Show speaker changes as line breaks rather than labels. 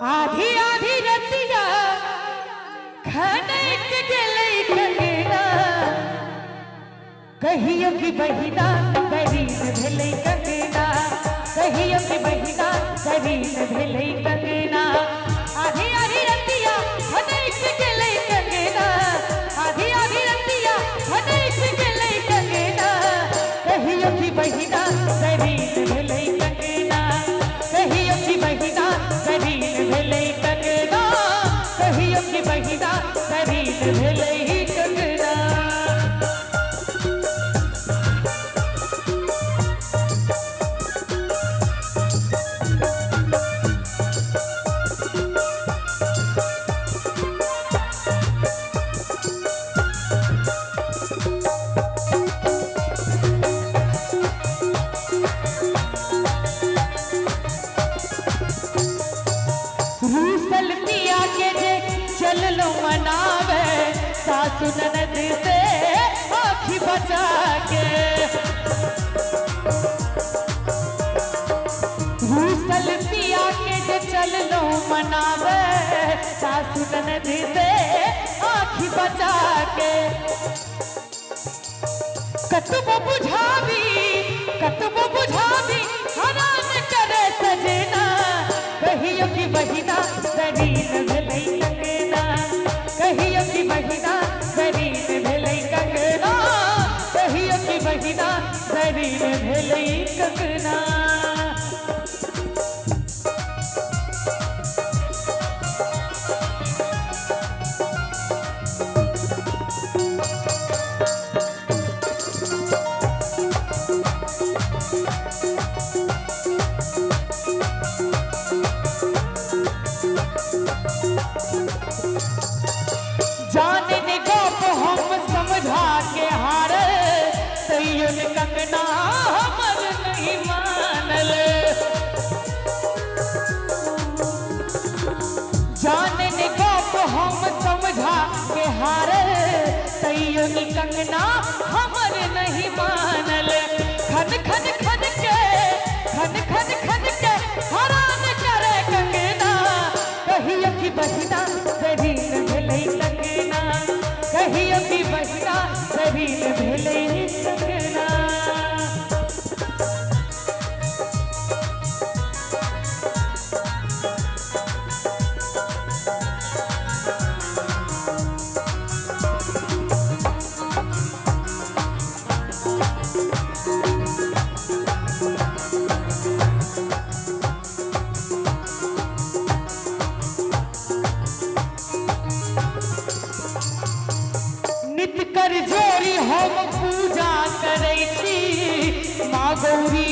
आधी आधी रतिया खनक गेलै कंगना कहियो कि बहिना करीन भेलै कंगना कहियो कि बहिना करीन भेलै कंगना आधी आधी रतिया खनक गेलै कंगना आधी आधी रतिया खनक गेलै कंगना कहियो कि बहिना करीन भेलै कंगना कहियो कि बहिना करीन भेलै कंगना कहियो कि बहिना करीन भेलै कंगना। रूसल पिया के जे चललो मनावे सासु ननद से आँखी बचा के रूसल पिया के जे चललो मनावे सासु ननद से आँखी बचा के कतबो बुझावी हरान करे सजना कहियो कि बहिना करीन भेलै कंगना कहियो कि बहिना करीन भेलै कंगना कहियो कि बहिना करीन भेलै कंगना। जाने ने गप हम समझा के हार तैयो ने कंगना हमर नहीं मानल जाने ने गप हम समझा के हार तैयो ने कंगना हमर नहीं मानल खन खन खन के हरान करे कंगना कहियो कि बहिना करीन भेलै कंगना कहियो कि बहिना करीन भेलै कंगना। नित कर जोरी हम पूजा करै छी माँ गौरी